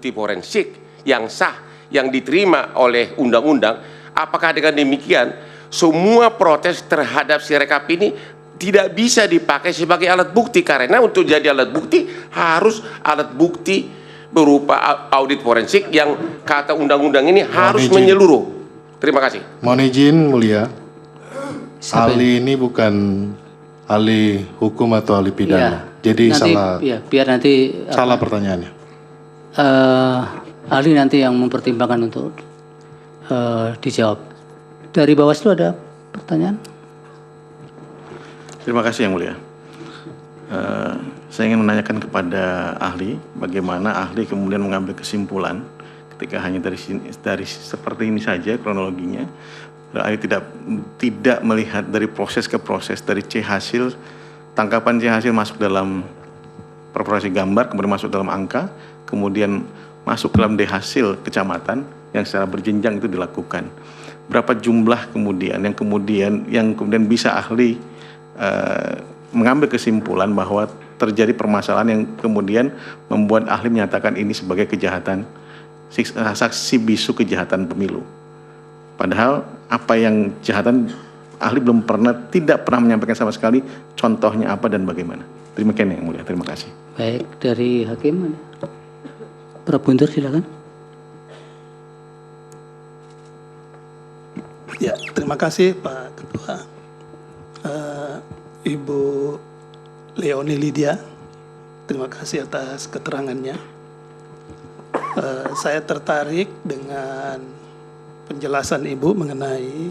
bukti forensik yang sah, yang diterima oleh undang-undang, apakah dengan demikian semua protes terhadap Sirekap ini tidak bisa dipakai sebagai alat bukti? Karena untuk jadi alat bukti harus alat bukti berupa audit forensik yang kata undang-undang ini harus menyeluruh. Terima kasih. Mohon izin Mulia, ahli ini bukan ahli hukum atau ahli pidana. Jadi nanti, salah. Ya, biar nanti salah pertanyaannya. ahli nanti yang mempertimbangkan untuk dijawab. Dari Bawaslu ada pertanyaan? Terima kasih Yang Mulia. Saya ingin menanyakan kepada ahli, bagaimana ahli kemudian mengambil kesimpulan ketika hanya dari seperti ini saja kronologinya, ahli tidak melihat dari proses ke proses, dari C hasil, tangkapan C hasil masuk dalam proporsi gambar, kemudian masuk dalam angka, kemudian masuk dalam D hasil kecamatan yang secara berjenjang itu dilakukan. Berapa jumlah kemudian yang kemudian bisa ahli mengambil kesimpulan bahwa terjadi permasalahan yang kemudian membuat ahli menyatakan ini sebagai kejahatan, saksi bisu kejahatan pemilu. Padahal apa yang kejahatan ahli tidak pernah menyampaikan sama sekali contohnya apa dan bagaimana. Terima kasih Yang Mulia, terima kasih. Baik, dari Hakim, Prof. Guntur silakan. Ya, terima kasih Pak Ketua. Ibu Leoni Lydia, terima kasih atas keterangannya. Saya tertarik dengan penjelasan Ibu mengenai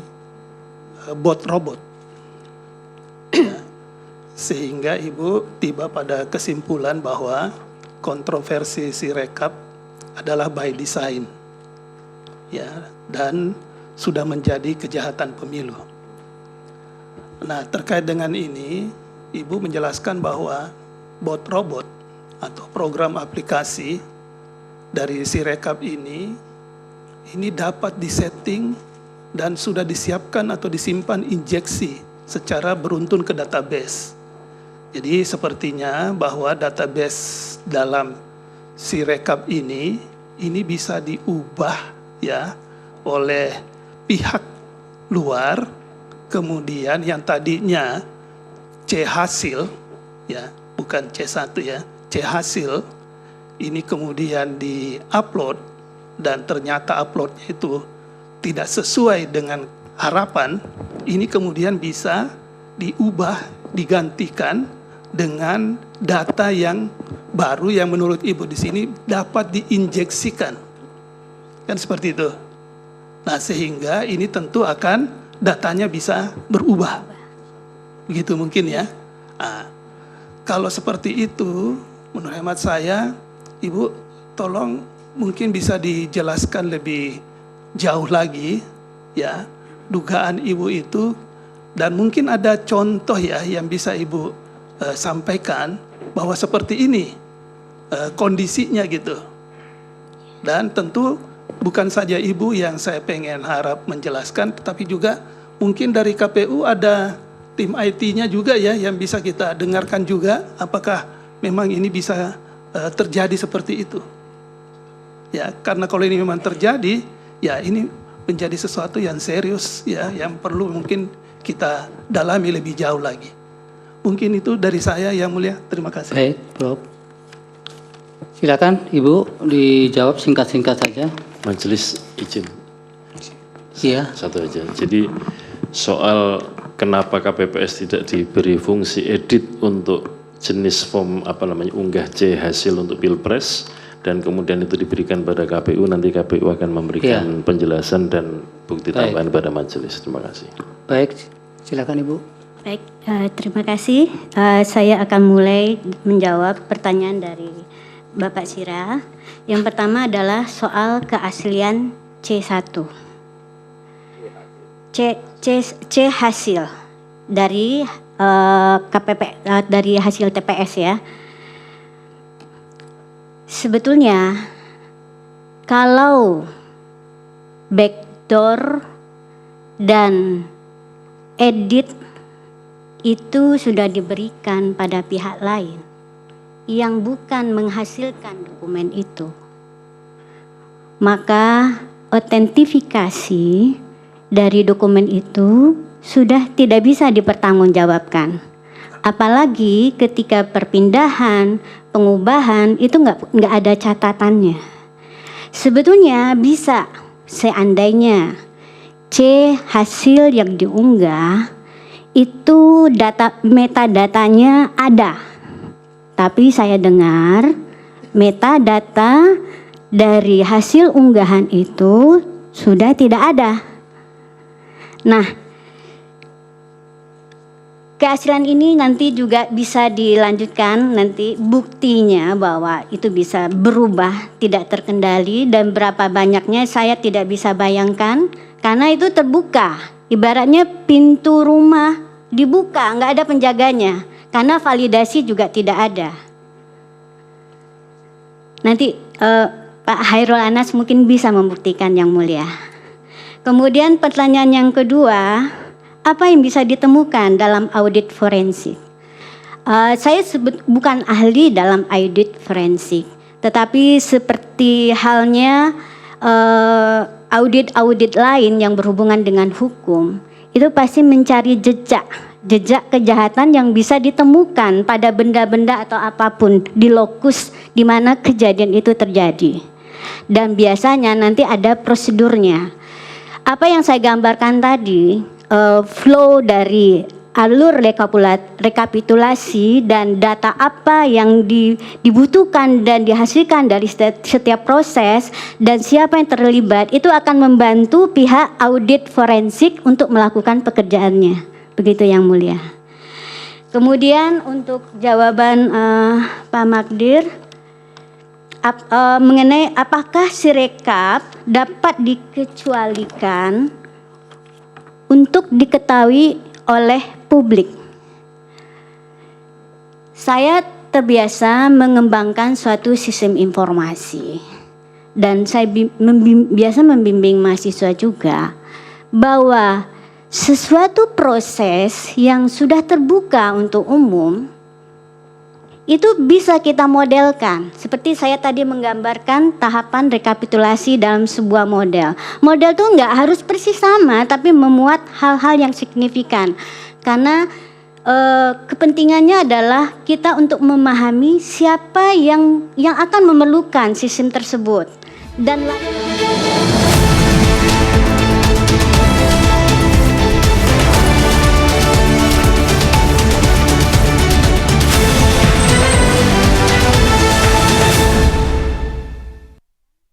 bot robot. Ya, sehingga Ibu tiba pada kesimpulan bahwa kontroversi Sirekap adalah by design. Ya, dan sudah menjadi kejahatan pemilu. Nah, terkait dengan ini, Ibu menjelaskan bahwa bot robot atau program aplikasi dari Sirekap ini dapat disetting dan sudah disiapkan atau disimpan injeksi secara beruntun ke database. Jadi sepertinya bahwa database dalam Sirekap ini bisa diubah ya oleh pihak luar, kemudian yang tadinya C hasil, ya bukan C1 ya, C hasil, ini kemudian di-upload dan ternyata uploadnya itu tidak sesuai dengan harapan, ini kemudian bisa diubah, digantikan dengan data yang baru yang menurut Ibu di sini dapat diinjeksikan. Kan seperti itu. Nah, sehingga ini tentu akan datanya bisa berubah. Begitu mungkin ya. Nah, kalau seperti itu, menurut hemat saya, Ibu tolong mungkin bisa dijelaskan lebih jauh lagi, ya, dugaan Ibu itu, dan mungkin ada contoh ya yang bisa Ibu sampaikan bahwa seperti ini kondisinya gitu. Dan tentu bukan saja Ibu yang saya pengen harap menjelaskan, tetapi juga mungkin dari KPU ada tim IT-nya juga ya yang bisa kita dengarkan juga apakah memang ini bisa terjadi seperti itu. Ya, karena kalau ini memang terjadi, ya ini menjadi sesuatu yang serius ya yang perlu mungkin kita dalami lebih jauh lagi. Mungkin itu dari saya Yang Mulia. Terima kasih. Baik, Prof. Silakan Ibu dijawab singkat-singkat saja. Majelis izin. Iya. Satu aja. Jadi soal kenapa KPPS tidak diberi fungsi edit untuk jenis form unggah C hasil untuk Pilpres dan kemudian itu diberikan pada KPU, nanti KPU akan memberikan penjelasan dan bukti tambahan pada majelis. Terima kasih. Baik, silakan Ibu. Baik, terima kasih. Saya akan mulai menjawab pertanyaan dari Bapak Sira. Yang pertama adalah soal keaslian C1. C hasil dari dari hasil TPS ya. Sebetulnya kalau backdoor dan edit itu sudah diberikan pada pihak lain yang bukan menghasilkan dokumen itu, maka otentifikasi dari dokumen itu sudah tidak bisa dipertanggungjawabkan. Apalagi ketika perpindahan, pengubahan itu nggak ada catatannya. Sebetulnya bisa seandainya C hasil yang diunggah itu metadatanya ada. Tapi saya dengar metadata dari hasil unggahan itu sudah tidak ada. Nah, keaslian ini nanti juga bisa dilanjutkan nanti buktinya bahwa itu bisa berubah, tidak terkendali, dan berapa banyaknya saya tidak bisa bayangkan karena itu terbuka. Ibaratnya pintu rumah dibuka, nggak ada penjaganya karena validasi juga tidak ada. Nanti Pak Hairul Anas mungkin bisa membuktikan yang mulia. Kemudian pertanyaan yang kedua, apa yang bisa ditemukan dalam audit forensik? Saya bukan ahli dalam audit forensik, tetapi seperti halnya audit-audit lain yang berhubungan dengan hukum, itu pasti mencari jejak kejahatan yang bisa ditemukan pada benda-benda atau apapun di lokus di mana kejadian itu terjadi. Dan biasanya nanti ada prosedurnya. Apa yang saya gambarkan tadi, flow dari alur rekapitulasi dan data apa yang dibutuhkan dan dihasilkan dari setiap proses dan siapa yang terlibat, itu akan membantu pihak audit forensik untuk melakukan pekerjaannya. Begitu yang mulia. Kemudian untuk jawaban Pak Magdir, mengenai apakah Sirekap dapat dikecualikan untuk diketahui oleh publik. Saya terbiasa mengembangkan suatu sistem informasi dan saya biasa membimbing mahasiswa juga bahwa sesuatu proses yang sudah terbuka untuk umum itu bisa kita modelkan. Seperti saya tadi menggambarkan tahapan rekapitulasi dalam sebuah model. Model itu nggak harus persis sama, tapi memuat hal-hal yang signifikan. Karena kepentingannya adalah kita untuk memahami siapa yang akan memerlukan sistem tersebut. Dan